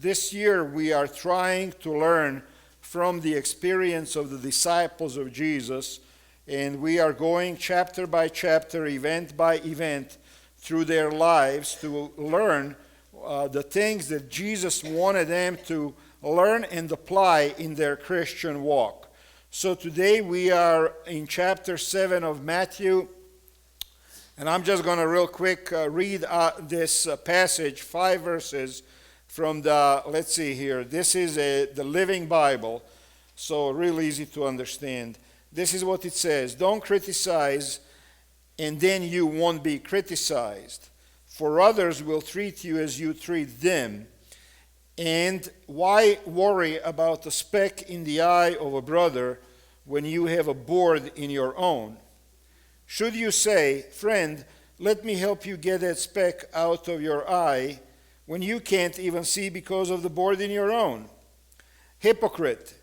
This year we are trying to learn from the experience of the disciples of Jesus, and we are going chapter by chapter, event by event, through their lives to learn the things that Jesus wanted them to learn and apply in their Christian walk. So today we are in chapter 7 of Matthew, and I'm just going to real quick read this passage, 5 verses from the, let's see here, this is the Living Bible, so real easy to understand. This is what it says: don't criticize, and then you won't be criticized, for others will treat you as you treat them. And why worry about a speck in the eye of a brother when you have a board in your own? Should you say, friend, let me help you get that speck out of your eye, when you can't even see because of the board in your own? Hypocrite,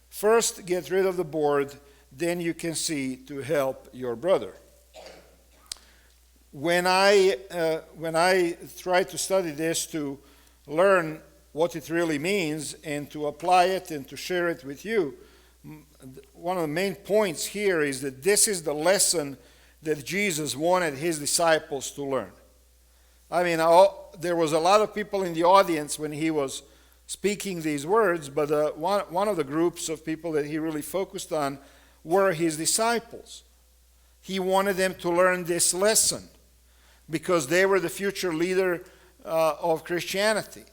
first get rid of the board, then you can see to help your brother. When I try to study this to learn what it really means and to apply it and to share it with you, one of the main points here is that this is the lesson that Jesus wanted his disciples to learn. I mean, there was a lot of people in the audience when he was speaking these words, but one of the groups of people that he really focused on were his disciples. He wanted them to learn this lesson because they were the future leader of Christianity.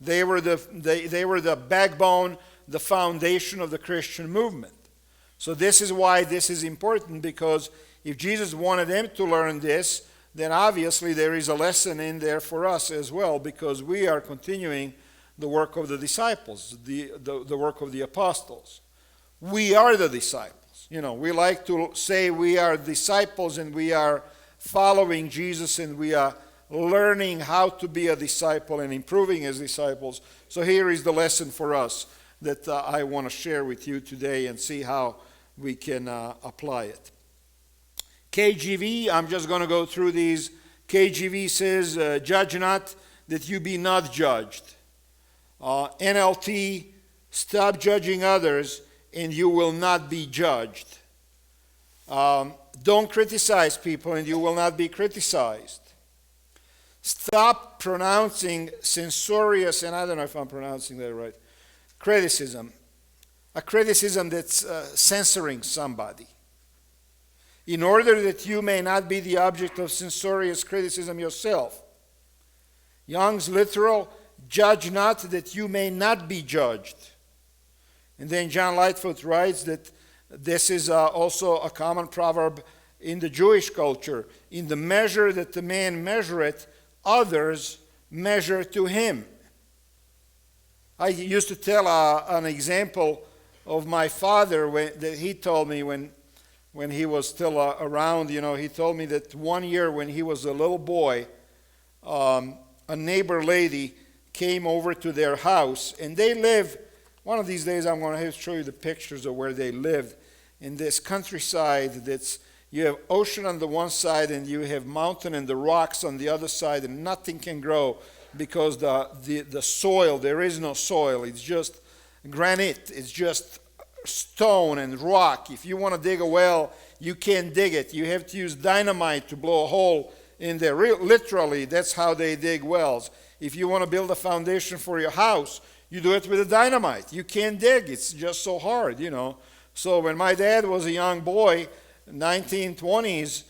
They were the backbone, the foundation of the Christian movement. So this is why this is important, because if Jesus wanted them to learn this, then obviously there is a lesson in there for us as well, because we are continuing the work of the disciples, the work of the apostles. We are the disciples. You know, we like to say we are disciples and we are following Jesus and we are learning how to be a disciple and improving as disciples. So here is the lesson for us that I want to share with you today and see how we can apply it. KJV, I'm just going to go through these. KJV says, judge not that you be not judged. NLT, stop judging others and you will not be judged. Don't criticize people and you will not be criticized. Stop pronouncing censorious, and I don't know if I'm pronouncing that right, criticism. A criticism that's censoring somebody. In order that you may not be the object of censorious criticism yourself. Young's literal, judge not that you may not be judged. And then John Lightfoot writes that this is also a common proverb in the Jewish culture. In the measure that the man measureth, others measure to him. I used to tell an example of my father that he told me when he was still around. You know, he told me that one year when he was a little boy, a neighbor lady came over to their house, and they live, one of these days I'm going to have to show you the pictures of where they lived, in this countryside that's, you have ocean on the one side and you have mountain and the rocks on the other side, and nothing can grow because the soil, there is no soil, it's just granite, it's just stone and rock. If you want to dig a well, you can't dig it. You have to use dynamite to blow a hole in there. Literally, that's how they dig wells. If you want to build a foundation for your house, you do it with a dynamite. You can't dig. It's just so hard, you know. So when my dad was a young boy, 1920s,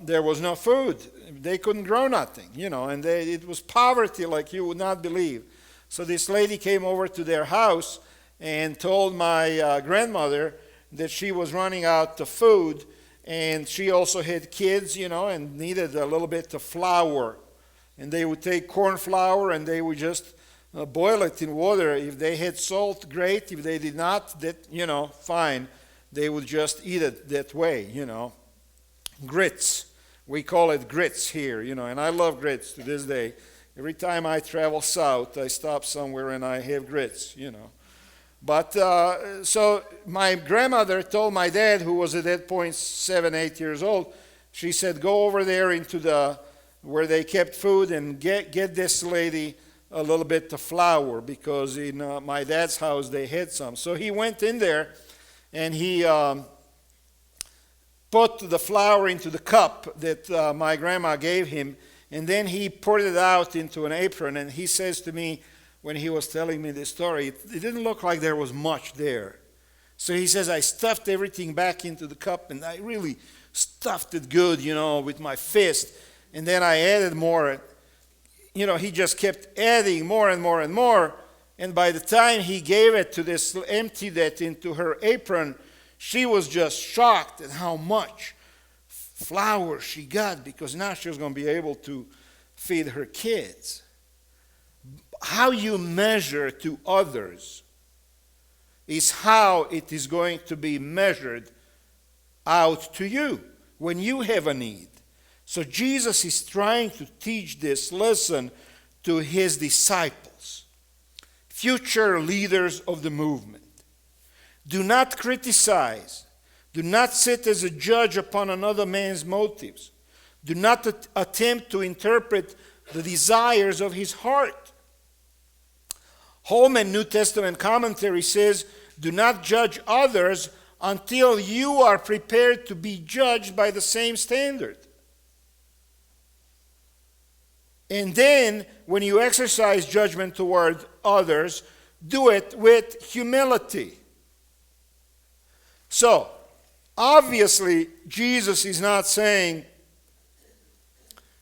there was no food. They couldn't grow nothing, you know, and it was poverty like you would not believe. So this lady came over to their house and told my grandmother that she was running out of food, and she also had kids, you know, and needed a little bit of flour. And they would take corn flour and they would just boil it in water. If they had salt, great. If they did not, that, you know, fine. They would just eat it that way, you know. Grits. We call it grits here, you know, and I love grits to this day. Every time I travel south, I stop somewhere and I have grits, you know. But so my grandmother told my dad, who was at that point 7, 8 years old, she said, go over there into where they kept food and get this lady a little bit of flour because in my dad's house they had some. So he went in there and he put the flour into the cup that my grandma gave him, and then he poured it out into an apron. And he says to me, when he was telling me this story, it didn't look like there was much there. So he says, I stuffed everything back into the cup, and I really stuffed it good, with my fist. And then I added more. He just kept adding more and more and more. And by the time he gave it to this, emptied it into her apron, she was just shocked at how much flour she got, because now she was going to be able to feed her kids. How you measure to others is how it is going to be measured out to you when you have a need. So Jesus is trying to teach this lesson to his disciples, future leaders of the movement. Do not criticize. Do not sit as a judge upon another man's motives. Do not attempt to interpret the desires of his heart. Holman New Testament commentary says, do not judge others until you are prepared to be judged by the same standard. And then, when you exercise judgment toward others, do it with humility. So, obviously, Jesus is not saying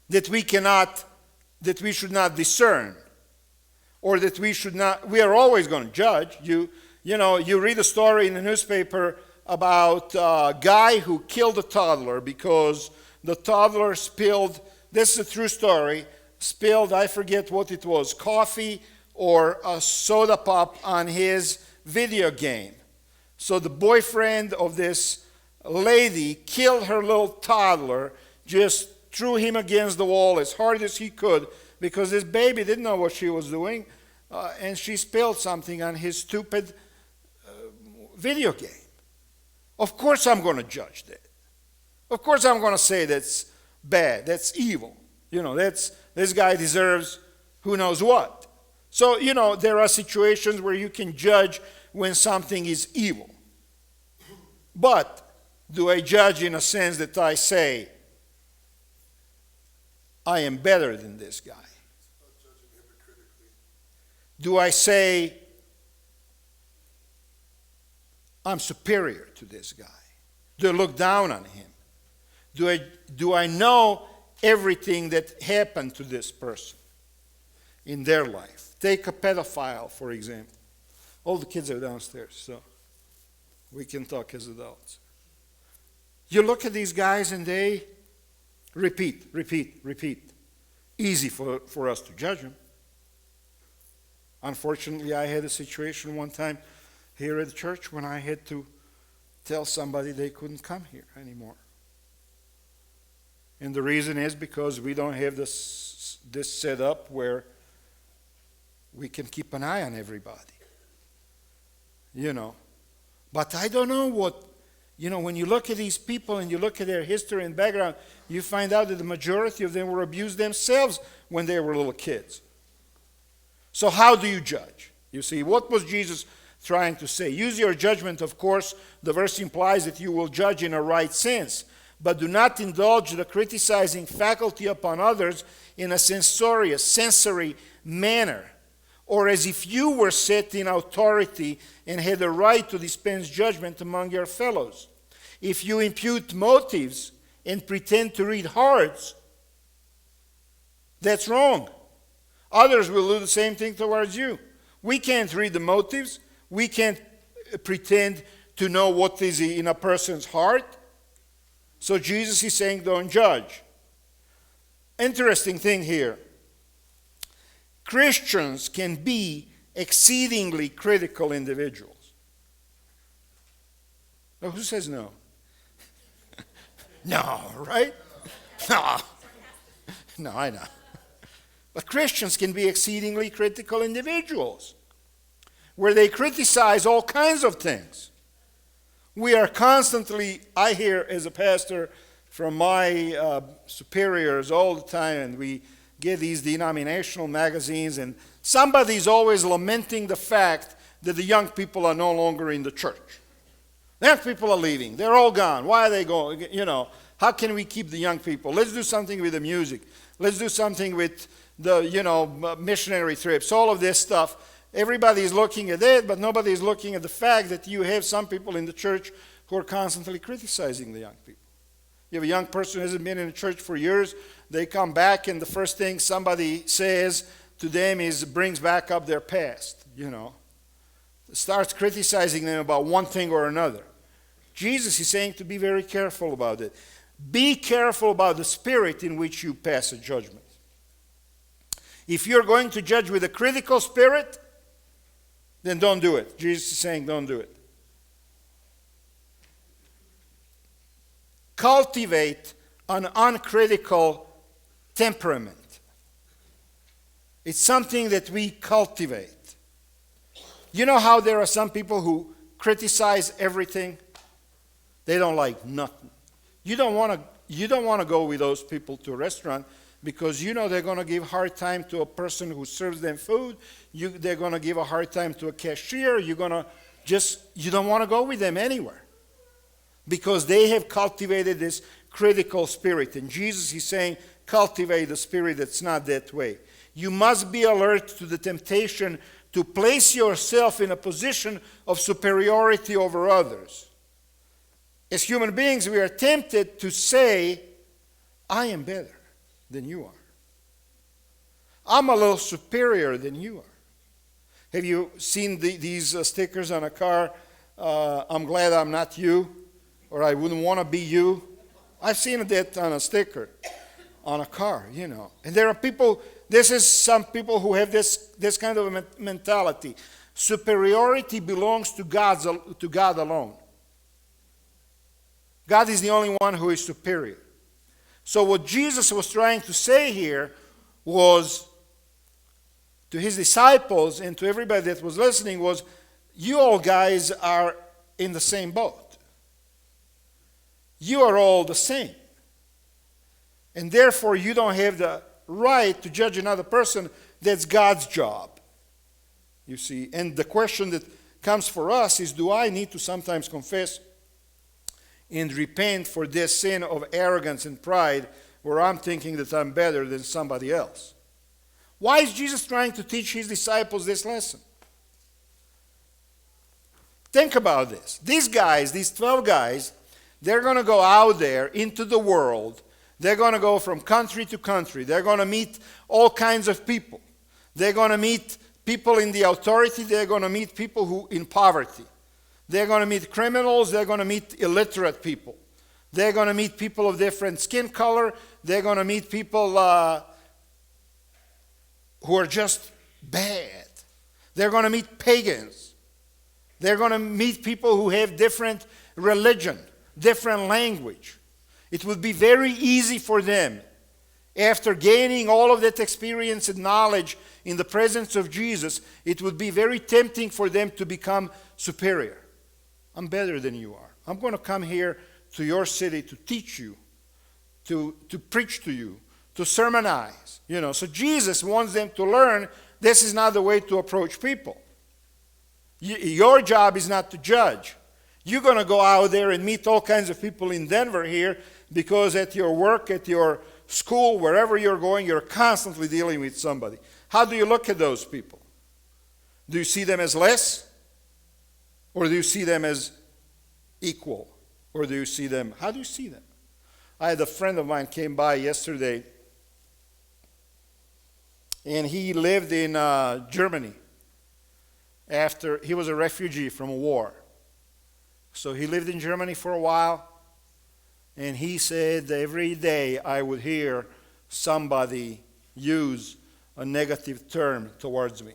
that we should not discern, or that we are always going to judge. You read a story in the newspaper about a guy who killed a toddler because the toddler spilled, this is a true story, I forget what it was, coffee or a soda pop on his video game. So the boyfriend of this lady killed her little toddler, just threw him against the wall as hard as he could, because this baby didn't know what she was doing, and she spilled something on his stupid video game. Of course I'm going to judge that. Of course I'm going to say that's bad, that's evil. This guy deserves who knows what. So, there are situations where you can judge when something is evil. But do I judge in a sense that I say, I am better than this guy? Do I say, I'm superior to this guy? Do I look down on him? Do I know everything that happened to this person in their life? Take a pedophile, for example. All the kids are downstairs, so we can talk as adults. You look at these guys and they repeat. Easy for us to judge them. Unfortunately, I had a situation one time here at the church when I had to tell somebody they couldn't come here anymore. And the reason is because we don't have this set up where we can keep an eye on everybody. But I don't know what, when you look at these people and you look at their history and background, you find out that the majority of them were abused themselves when they were little kids. So how do you judge? You see, what was Jesus trying to say? Use your judgment, of course. The verse implies that you will judge in a right sense. But do not indulge the criticizing faculty upon others in a sensory manner, or as if you were set in authority and had a right to dispense judgment among your fellows. If you impute motives and pretend to read hearts, that's wrong. Others will do the same thing towards you. We can't read the motives. We can't pretend to know what is in a person's heart. So Jesus is saying, don't judge. Interesting thing here. Christians can be exceedingly critical individuals. Now, who says no? No, right? No, I know. But Christians can be exceedingly critical individuals, where they criticize all kinds of things. We are constantly, I hear as a pastor from my superiors all the time, and we get these denominational magazines, and Somebody is always lamenting the fact that the young people are no longer in the church. The young people are leaving. They're all gone. Why are they going? How can we keep the young people? Let's do something with the music. Let's do something with the, missionary trips, all of this stuff. Everybody is looking at it, but nobody is looking at the fact that you have some people in the church who are constantly criticizing the young people. You have a young person who hasn't been in the church for years. They come back, and the first thing somebody says to them brings back up their past, Starts criticizing them about one thing or another. Jesus is saying to be very careful about it. Be careful about the spirit in which you pass a judgment. If you're going to judge with a critical spirit, then don't do it. Jesus is saying don't do it. Cultivate an uncritical temperament. It's something that we cultivate. You know how there are some people who criticize everything? They don't like nothing. You don't want to go with those people to a restaurant because they're going to give a hard time to a person who serves them food. They're going to give a hard time to a cashier. You don't want to go with them anywhere because they have cultivated this critical spirit. And Jesus is saying, cultivate a spirit that's not that way. You must be alert to the temptation to place yourself in a position of superiority over others. As human beings, we are tempted to say, I am better than you are. I'm a little superior than you are. Have you seen these stickers on a car? I'm glad I'm not you, or I wouldn't want to be you. I've seen that on a sticker on a car, And there are people, some people who have this kind of a mentality. Superiority belongs to God alone. God is the only one who is superior. So what Jesus was trying to say here was to his disciples and to everybody that was listening was, you all guys are in the same boat. You are all the same. And therefore you don't have the right to judge another person. That's God's job. You see, and the question that comes for us is, do I need to sometimes confess and repent for this sin of arrogance and pride where I'm thinking that I'm better than somebody else? Why is Jesus trying to teach his disciples this lesson? Think about this. These guys, these 12 guys, they're going to go out there into the world. They're going to go from country to country. They're going to meet all kinds of people. They're going to meet people in the authority. They're going to meet people who in poverty. They're going to meet criminals. They're going to meet illiterate people. They're going to meet people of different skin color. They're going to meet people who are just bad. They're going to meet pagans. They're going to meet people who have different religion, different language. It would be very easy for them, after gaining all of that experience and knowledge in the presence of Jesus, it would be very tempting for them to become superior. I'm better than you are. I'm going to come here to your city to teach you, to preach to you, to sermonize. So Jesus wants them to learn this is not the way to approach people. Your job is not to judge. You're going to go out there and meet all kinds of people in Denver here because at your work, at your school, wherever you're going, you're constantly dealing with somebody. How do you look at those people? Do you see them as less? Or do you see them as equal? Or do you see them, how do you see them? I had a friend of mine came by yesterday, and he lived in Germany after he was a refugee from a war. So he lived in Germany for a while, and he said every day I would hear somebody use a negative term towards me.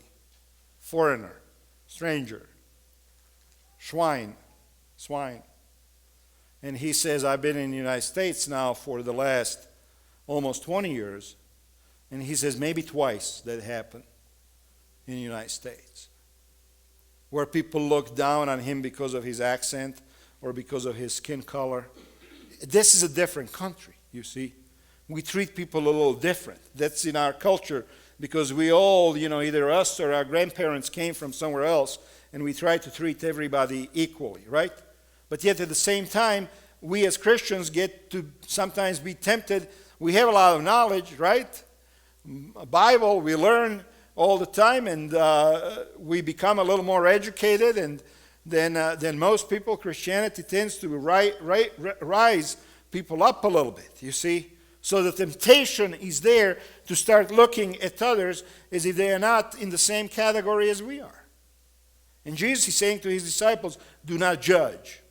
Foreigner, stranger, swine. And he says, I've been in the United States now for the last almost 20 years. And he says maybe twice that happened in the United States, where people look down on him because of his accent or because of his skin color. This is a different country, you see. We treat people a little different. That's in our culture. because we all, either us or our grandparents came from somewhere else, and we try to treat everybody equally, right? But yet at the same time, we as Christians get to sometimes be tempted. We have a lot of knowledge, right? Bible, we learn all the time, and we become a little more educated, and than most people. Christianity tends to rise people up a little bit, you see. So the temptation is there to start looking at others as if they are not in the same category as we are. And Jesus is saying to his disciples, do not judge.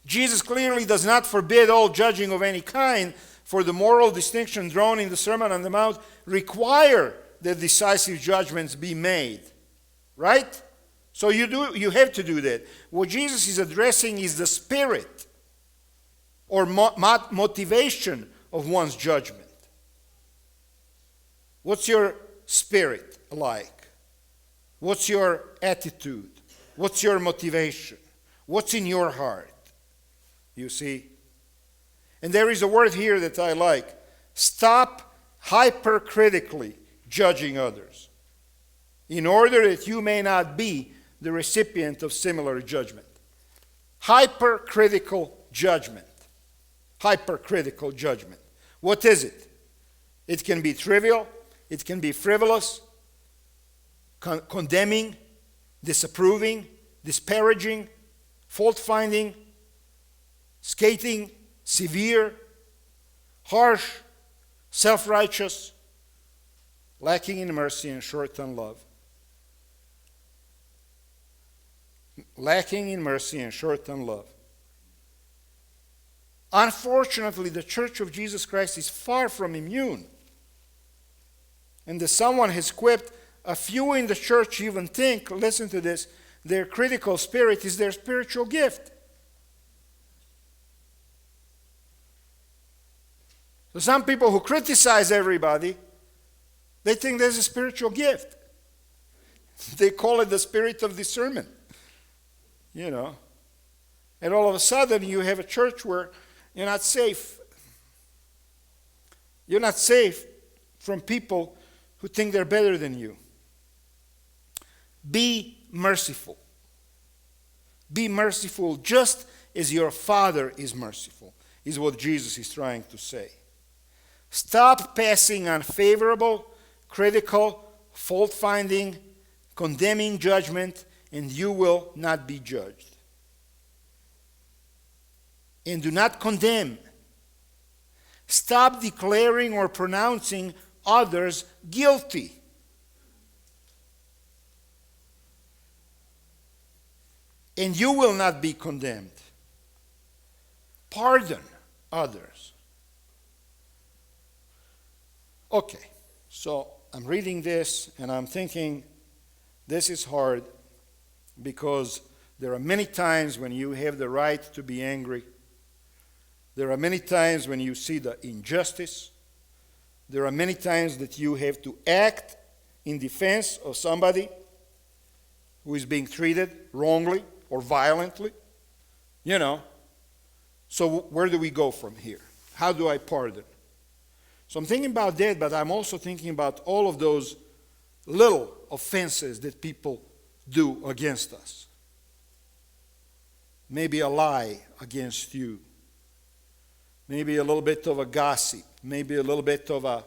Jesus clearly does not forbid all judging of any kind, for the moral distinction drawn in the Sermon on the Mount require that decisive judgments be made. Right? So you have to do that. What Jesus is addressing is the spirit or motivation of one's judgment. What's your spirit like? What's your attitude? What's your motivation? What's in your heart? You see? And there is a word here that I like. Stop hypercritically judging others, in order that you may not be the recipient of similar judgment. Hypercritical judgment. Hypercritical judgment. What is it? It can be trivial. It can be frivolous, condemning, disapproving, disparaging, fault-finding, scathing, severe, harsh, self-righteous, lacking in mercy and short on love. Lacking in mercy and short on love. Unfortunately, the Church of Jesus Christ is far from immune. And as someone has quipped, a few in the church even think, listen to this, their critical spirit is their spiritual gift. So some people who criticize everybody, they think there's a spiritual gift. They call it the spirit of discernment. And all of a sudden you have a church where you're not safe. You're not safe from people who think they're better than you. Be merciful. Be merciful just as your Father is merciful, is what Jesus is trying to say. Stop passing unfavorable, critical, fault-finding, condemning judgment, and you will not be judged. And do not condemn. Stop declaring or pronouncing others guilty. And you will not be condemned. Pardon others. Okay, so I'm reading this and I'm thinking this is hard because there are many times when you have the right to be angry. There are many times when you see the injustice. There are many times that you have to act in defense of somebody who is being treated wrongly or violently. So where do we go from here? How do I pardon? So I'm thinking about that, but I'm also thinking about all of those little offenses that people do against us. Maybe a lie against you. Maybe a little bit of a gossip. Maybe a little bit of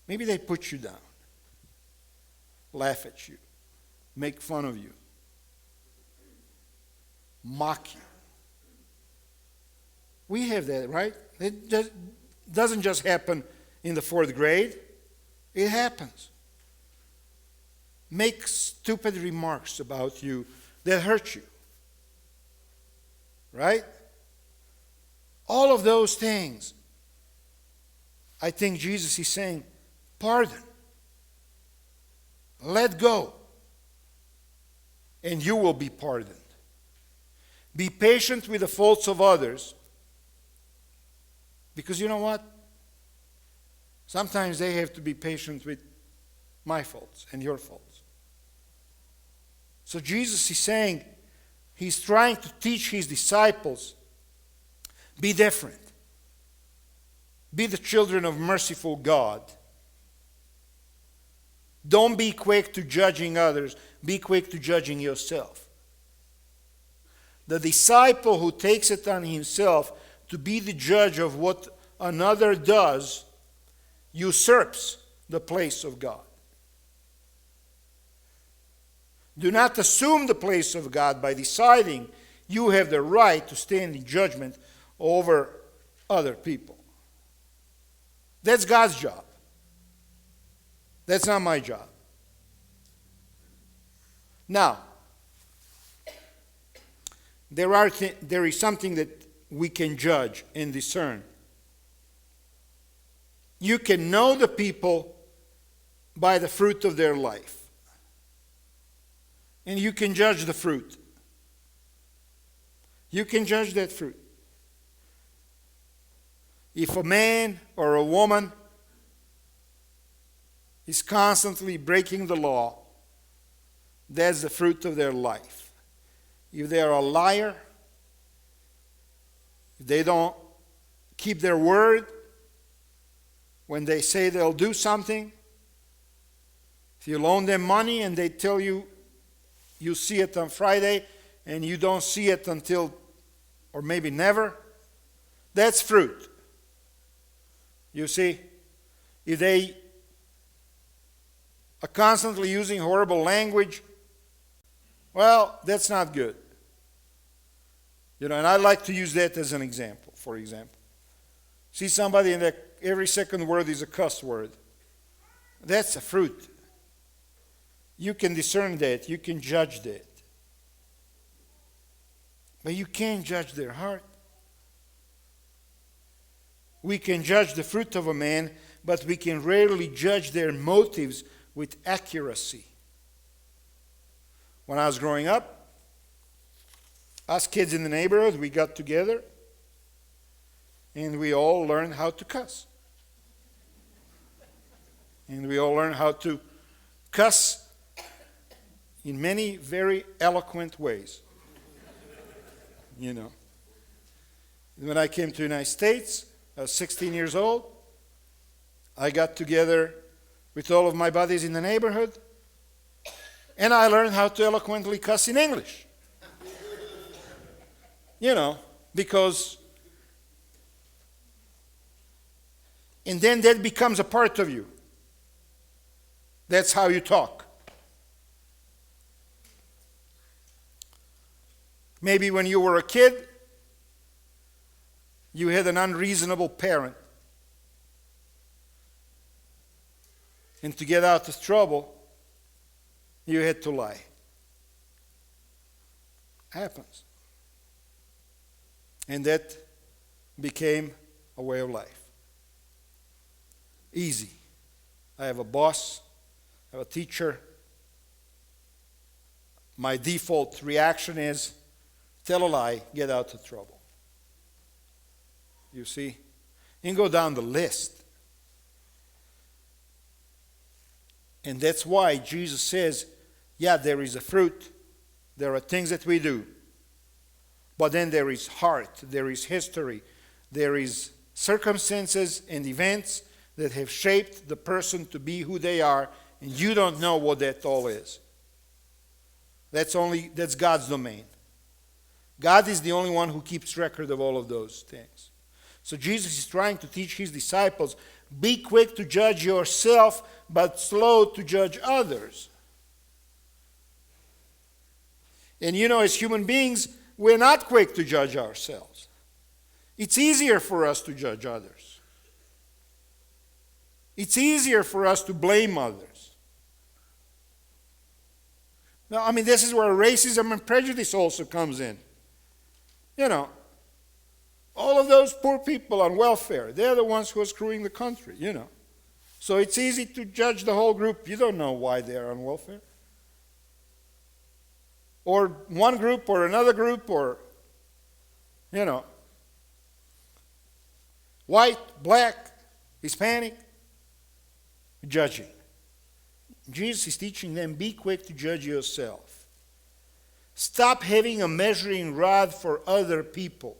maybe they put you down. Laugh at you. Make fun of you. Mock you. We have that, right? It doesn't just happen in the 4th grade. It happens. Make stupid remarks about you that hurt you. Right? All of those things, I think Jesus is saying, pardon. Let go. And you will be pardoned. Be patient with the faults of others. Because you know what? Sometimes they have to be patient with my faults and your faults. So Jesus is saying, he's trying to teach his disciples, be different. Be the children of merciful God. Don't be quick to judging others. Be quick to judging yourself. The disciple who takes it on himself to be the judge of what another does usurps the place of God. Do not assume the place of God by deciding you have the right to stand in judgment over other people. That's God's job. That's not my job. Now, there is something that we can judge and discern. You can know the people by the fruit of their life. And you can judge the fruit. You can judge that fruit. If a man or a woman is constantly breaking the law, that's the fruit of their life. If they are a liar, if they don't keep their word when they say they'll do something, if you loan them money and they tell you you see it on Friday and you don't see it until, or maybe never, that's fruit. You see, if they are constantly using horrible language, well, that's not good. And I like to use that as an example, for example. See somebody and every second word is a cuss word. That's a fruit. You can discern that. You can judge that. But you can't judge their heart. We can judge the fruit of a man, but we can rarely judge their motives with accuracy. When I was growing up, us kids in the neighborhood, we got together and we all learned how to cuss. And we all learned how to cuss in many very eloquent ways. When I came to the United States, I was 16 years old. I got together with all of my buddies in the neighborhood, and I learned how to eloquently cuss in English. Because, and then that becomes a part of you. That's how you talk. Maybe when you were a kid, you had an unreasonable parent. And to get out of trouble, you had to lie. Happens. And that became a way of life. Easy. I have a boss, I have a teacher. My default reaction is, tell a lie, get out of trouble. You see? And go down the list. And that's why Jesus says, yeah, there is a fruit. There are things that we do. But then there is heart, there is history, there is circumstances and events that have shaped the person to be who they are, and you don't know what that all is. That's God's domain. God is the only one who keeps record of all of those things. So Jesus is trying to teach his disciples, be quick to judge yourself, but slow to judge others. And as human beings, we're not quick to judge ourselves. It's easier for us to judge others. It's easier for us to blame others. Now, this is where racism and prejudice also comes in. All of those poor people on welfare, they're the ones who are screwing the country, So it's easy to judge the whole group. You don't know why they're on welfare. Or one group or another group or, white, black, Hispanic, judging. Jesus is teaching them, be quick to judge yourself. Stop having a measuring rod for other people.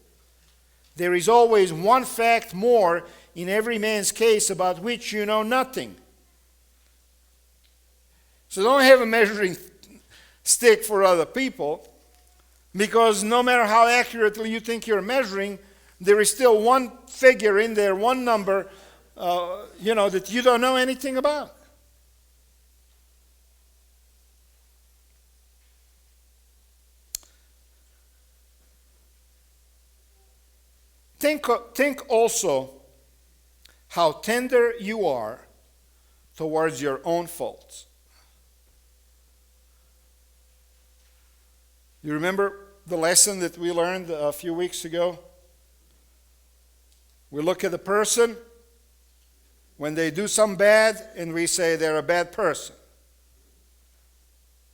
There is always one fact more in every man's case about which you know nothing. So don't have a measuring stick for other people, because no matter how accurately you think you're measuring, there is still one figure in there, one number, that you don't know anything about. Think also how tender you are towards your own faults. You remember the lesson that we learned a few weeks ago? We look at a person when they do some bad and we say they're a bad person.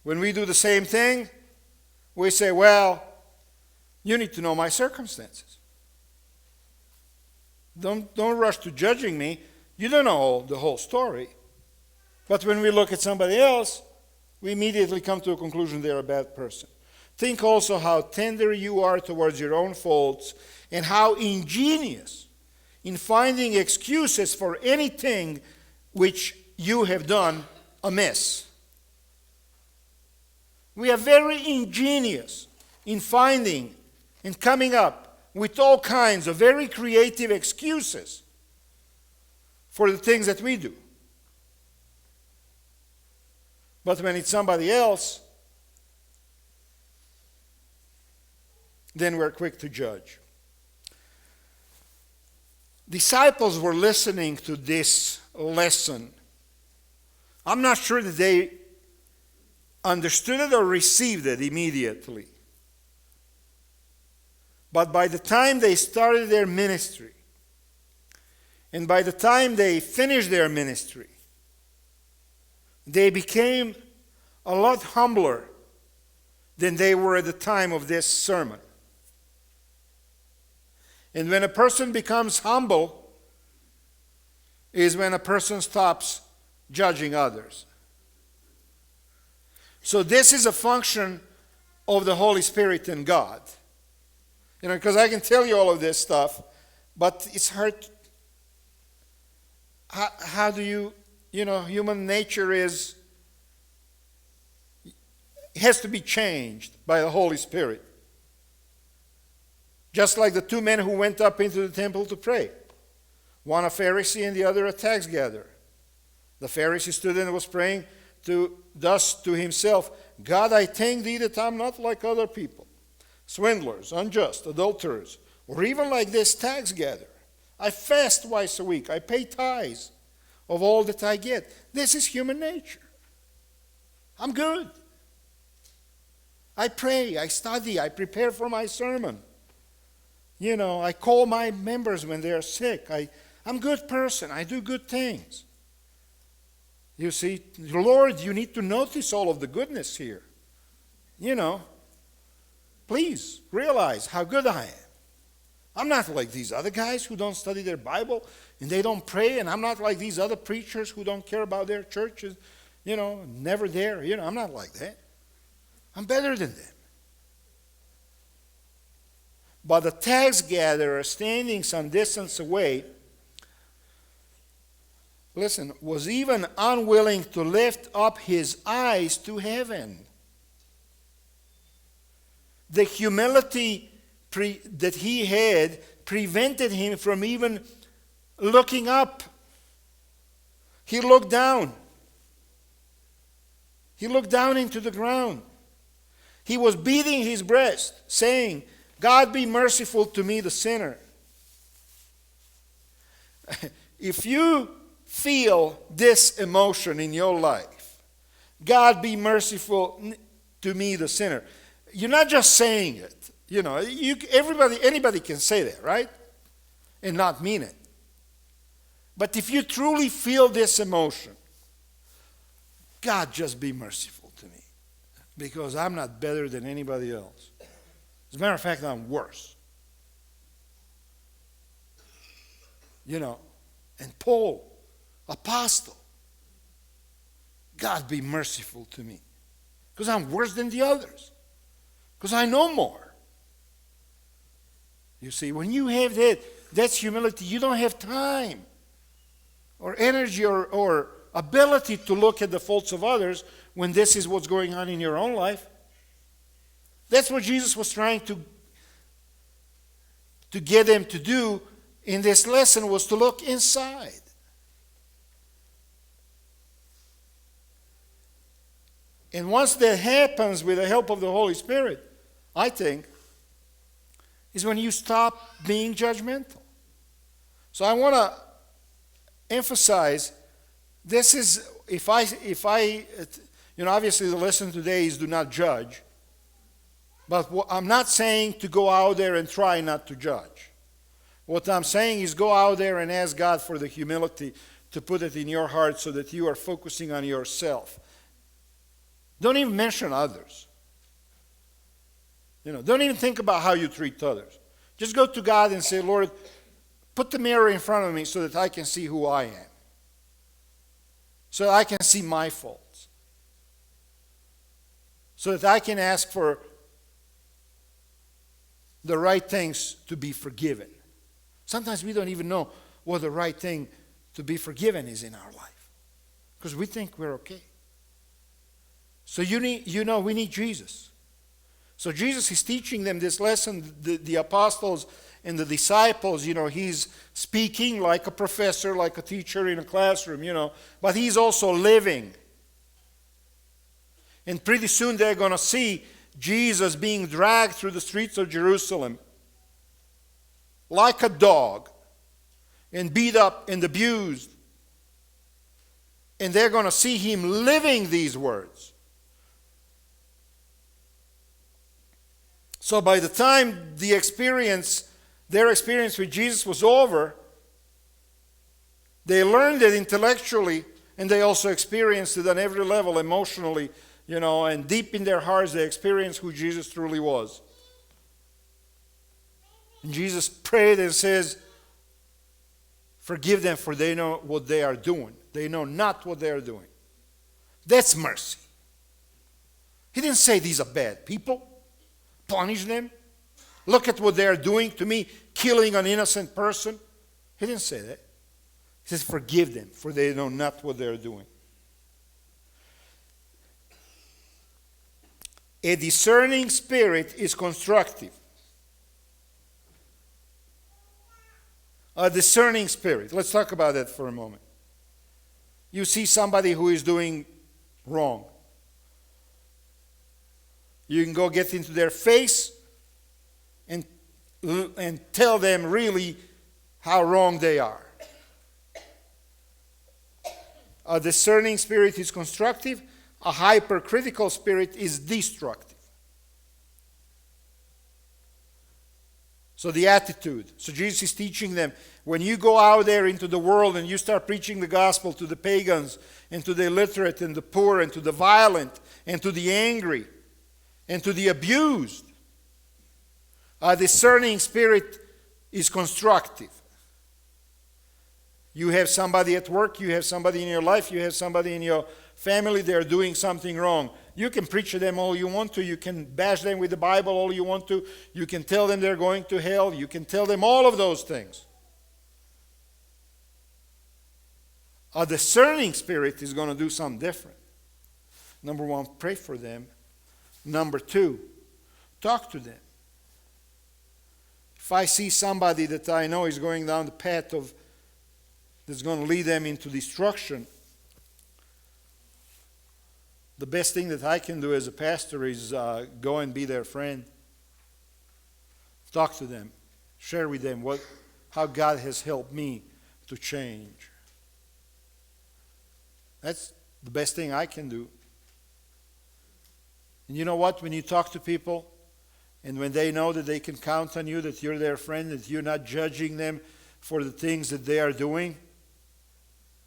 When we do the same thing, we say, well, you need to know my circumstances. Don't rush to judging me. You don't know the whole story. But when we look at somebody else, we immediately come to a conclusion they're a bad person. Think also how tender you are towards your own faults and how ingenious in finding excuses for anything which you have done amiss. We are very ingenious in finding and coming up with all kinds of very creative excuses for the things that we do. But when it's somebody else, then we're quick to judge. Disciples were listening to this lesson. I'm not sure that they understood it or received it immediately. But by the time they started their ministry, and by the time they finished their ministry, they became a lot humbler than they were at the time of this sermon. And when a person becomes humble is when a person stops judging others. So this is a function of the Holy Spirit and God. Because I can tell you all of this stuff, but it's hard. How do you, human nature has to be changed by the Holy Spirit. Just like the two men who went up into the temple to pray. One a Pharisee and the other a tax gatherer. The Pharisee stood and was praying thus to himself, God, I thank thee that I'm not like other people, swindlers, unjust, adulterers, or even like this tax gatherer. I fast twice a week. I pay tithes of all that I get. This is human nature. I'm good. I pray, I study, I prepare for my sermon. I call my members when they're sick. I'm a good person. I do good things. You see, Lord, you need to notice all of the goodness here. Please realize how good I am. I'm not like these other guys who don't study their Bible and they don't pray, and I'm not like these other preachers who don't care about their churches, never there. I'm not like that. I'm better than them. But the tax gatherer, standing some distance away, was even unwilling to lift up his eyes to heaven. The humility that he had prevented him from even looking up. He looked down. He looked down into the ground. He was beating his breast, saying, God be merciful to me, the sinner. If you feel this emotion in your life, God be merciful to me, the sinner, you're not just saying it. Anybody can say that, right? And not mean it. But if you truly feel this emotion, God, just be merciful to me, because I'm not better than anybody else. As a matter of fact, I'm worse. And Paul, apostle, God be merciful to me, because I'm worse than the others, because I know more. You see, when you have that's humility. You don't have time or energy or ability to look at the faults of others when this is what's going on in your own life. That's what Jesus was trying to get them to do in this lesson, was to look inside. And once that happens with the help of the Holy Spirit, I think, is when you stop being judgmental. So I want to emphasize, this is, if I, obviously the lesson today is do not judge. But I'm not saying to go out there and try not to judge. What I'm saying is go out there and ask God for the humility to put it in your heart so that you are focusing on yourself. Don't even mention others. Don't even think about how you treat others. Just go to God and say, Lord, put the mirror in front of me so that I can see who I am. So that I can see my faults. So that I can ask for the right things to be forgiven. Sometimes we don't even know what the right thing to be forgiven is in our life, because we think we're okay. So we need Jesus. So Jesus is teaching them this lesson, the apostles and the disciples. He's speaking like a professor, like a teacher in a classroom, but he's also living. And pretty soon they're going to see Jesus being dragged through the streets of Jerusalem like a dog and beat up and abused. And they're going to see him living these words. So by the time their experience with Jesus was over, they learned it intellectually, and they also experienced it on every level, emotionally, and deep in their hearts they experienced who Jesus truly was. And Jesus prayed and says, forgive them, for they know what they are doing. They know not what they are doing. That's mercy. He didn't say these are bad people. Punish them. Look at what they are doing to me, killing an innocent person. He didn't say that. He says, forgive them, for they know not what they are doing. A discerning spirit is constructive. A discerning spirit. Let's talk about that for a moment. You see somebody who is doing wrong. You can go get into their face and tell them really how wrong they are. A discerning spirit is constructive. A hypercritical spirit is destructive. So the attitude. So Jesus is teaching them, when you go out there into the world and you start preaching the gospel to the pagans and to the illiterate and the poor and to the violent and to the angry and to the abused, a discerning spirit is constructive. You have somebody at work, you have somebody in your life, you have somebody in your family, they're doing something wrong. You can preach to them all you want to. You can bash them with the Bible all you want to. You can tell them they're going to hell. You can tell them all of those things. A discerning spirit is going to do something different. Number one, pray for them. Number two, talk to them. If I see somebody that I know is going down the path that's going to lead them into destruction, the best thing that I can do as a pastor is go and be their friend. Talk to them. Share with them how God has helped me to change. That's the best thing I can do. And you know what? When you talk to people and when they know that they can count on you, that you're their friend, that you're not judging them for the things that they are doing,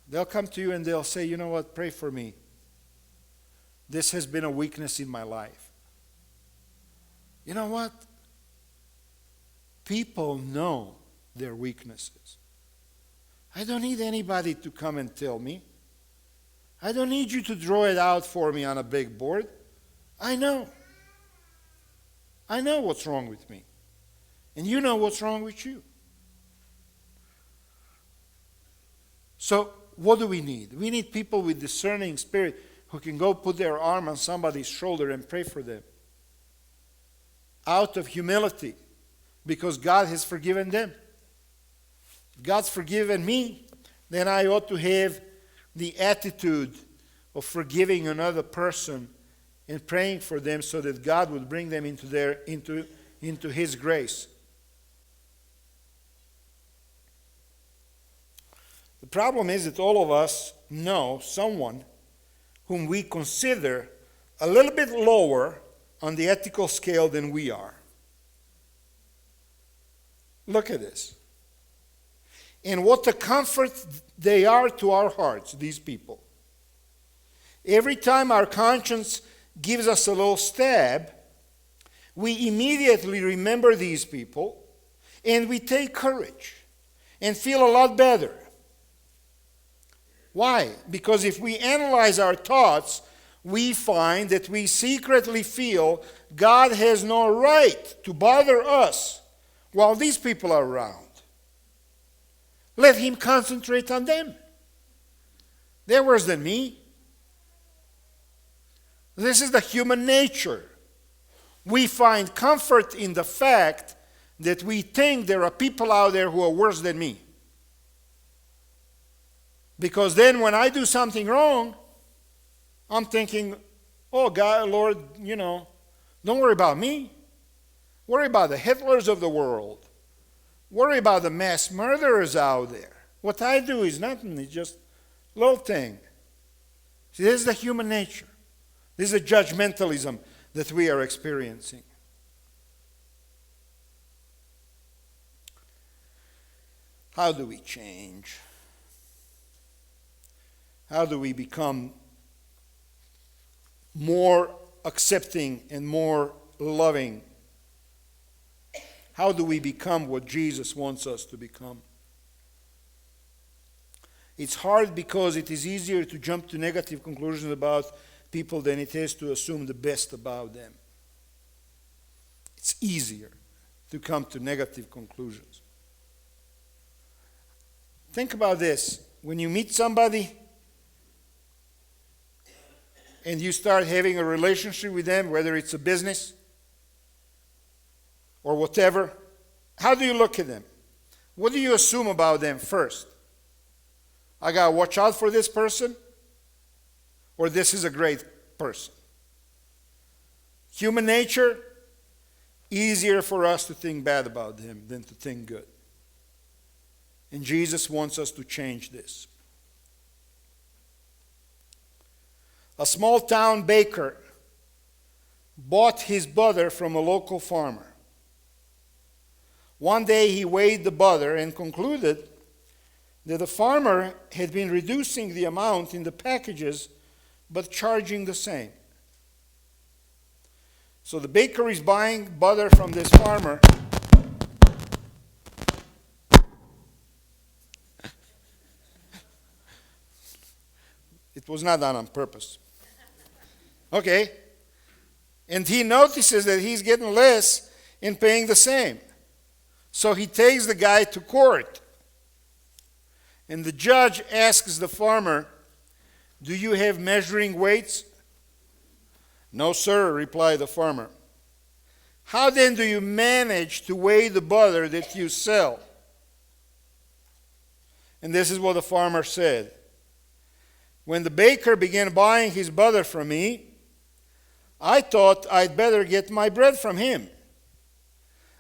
they'll come to you and they'll say, you know what? Pray for me. This has been a weakness in my life. You know what? People know their weaknesses. I don't need anybody to come and tell me. I don't need you to draw it out for me on a big board. I know. I know what's wrong with me. And you know what's wrong with you. So, what do we need? We need people with discerning spirit who can go put their arm on somebody's shoulder and pray for them out of humility because God has forgiven them. God's forgiven me, then I ought to have the attitude of forgiving another person and praying for them so that God would bring them into His grace. The problem is that all of us know someone whom we consider a little bit lower on the ethical scale than we are. Look at this. And what a comfort they are to our hearts, these people. Every time our conscience gives us a little stab, we immediately remember these people and we take courage and feel a lot better. Why? Because if we analyze our thoughts, we find that we secretly feel God has no right to bother us while these people are around. Let Him concentrate on them. They're worse than me. This is the human nature. We find comfort in the fact that we think there are people out there who are worse than me. Because then when I do something wrong, I'm thinking, oh God, Lord, don't worry about me. Worry about the Hitlers of the world. Worry about the mass murderers out there. What I do is nothing. It's just a little thing. See, this is the human nature. This is the judgmentalism that we are experiencing. How do we change? How do we become more accepting and more loving? How do we become what Jesus wants us to become? It's hard because it is easier to jump to negative conclusions about people than it is to assume the best about them. It's easier to come to negative conclusions. Think about this. When you meet somebody and you start having a relationship with them, whether it's a business or whatever, how do you look at them? What do you assume about them first? I got to watch out for this person, or this is a great person? Human nature, easier for us to think bad about them than to think good. And Jesus wants us to change this. A small town baker bought his butter from a local farmer. One day he weighed the butter and concluded that the farmer had been reducing the amount in the packages but charging the same. So the baker is buying butter from this farmer. It was not done on purpose. Okay. And he notices that he's getting less and paying the same. So he takes the guy to court. And the judge asks the farmer, "Do you have measuring weights?" "No, sir," replied the farmer. "How then do you manage to weigh the butter that you sell?" And this is what the farmer said. "When the baker began buying his butter from me, I thought I'd better get my bread from him.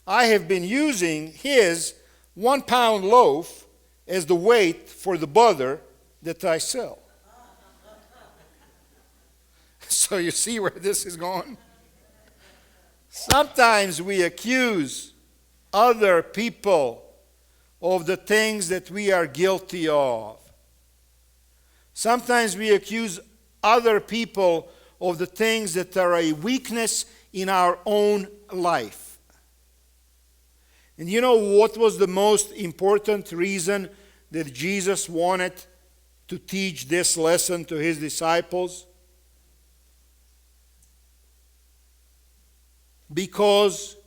I have been using his 1-pound loaf as the weight for the butter that I sell." So you see where this is going? Sometimes we accuse other people of the things that we are guilty of. Sometimes we accuse other people of the things that are a weakness in our own life. And you know what was the most important reason that Jesus wanted to teach this lesson to his disciples? Because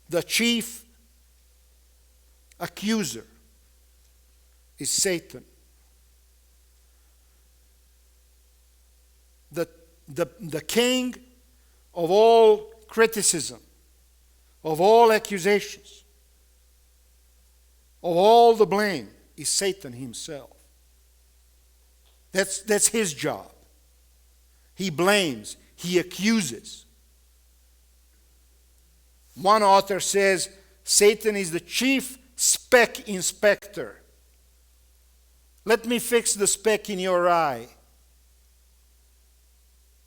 the chief accuser is Satan. the king of all criticism, of all accusations, of all the blame is Satan himself. That's his job. He blames, he accuses. One author says Satan is the chief speck inspector. Let me fix the speck in your eye.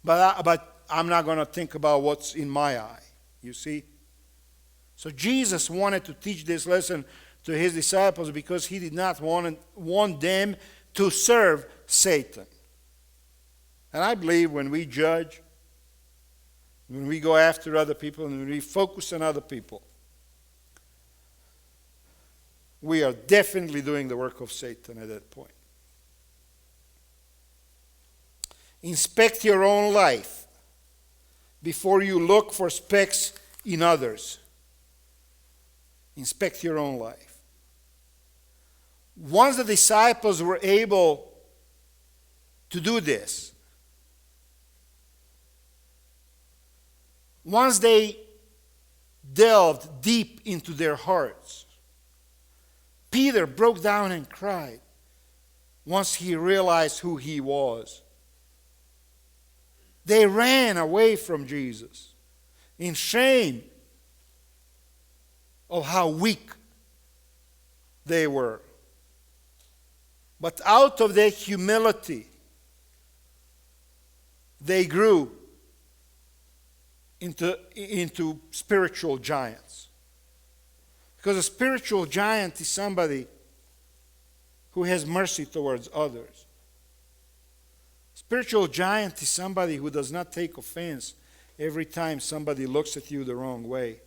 But I'm not going to think about what's in my eye. You see? So Jesus wanted to teach this lesson to his disciples because he did not want them to serve Satan. And I believe when we judge, when we go after other people, and when we focus on other people, we are definitely doing the work of Satan at that point. Inspect your own life before you look for specks in others. Inspect your own life. Once the disciples were able to do this, once they delved deep into their hearts, Peter broke down and cried once he realized who he was. They ran away from Jesus in shame of how weak they were. But out of their humility, they grew into spiritual giants. Because a spiritual giant is somebody who has mercy towards others. Spiritual giant is somebody who does not take offense every time somebody looks at you the wrong way.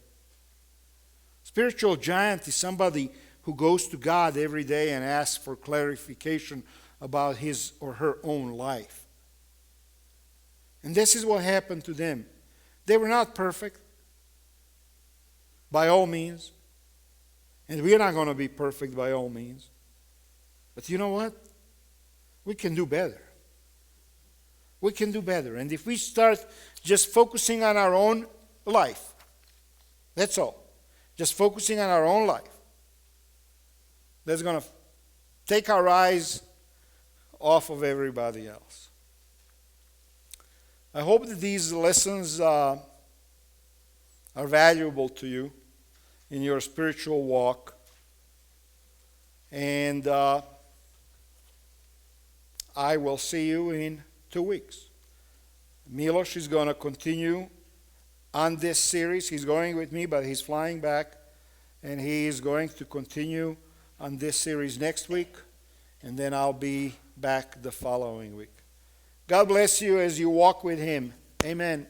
Spiritual giant is somebody who goes to God every day and asks for clarification about his or her own life. And this is what happened to them. They were not perfect, by all means. And we are not going to be perfect by all means. But you know what? We can do better. We can do better. And if we start just focusing on our own life, that's all. Just focusing on our own life, that's going to take our eyes off of everybody else. I hope that these lessons are valuable to you in your spiritual walk. And I will see you in 2 weeks. Milos is going to continue on this series. He's going with me, but he's flying back. And he is going to continue on this series next week. And then I'll be back the following week. God bless you as you walk with him. Amen.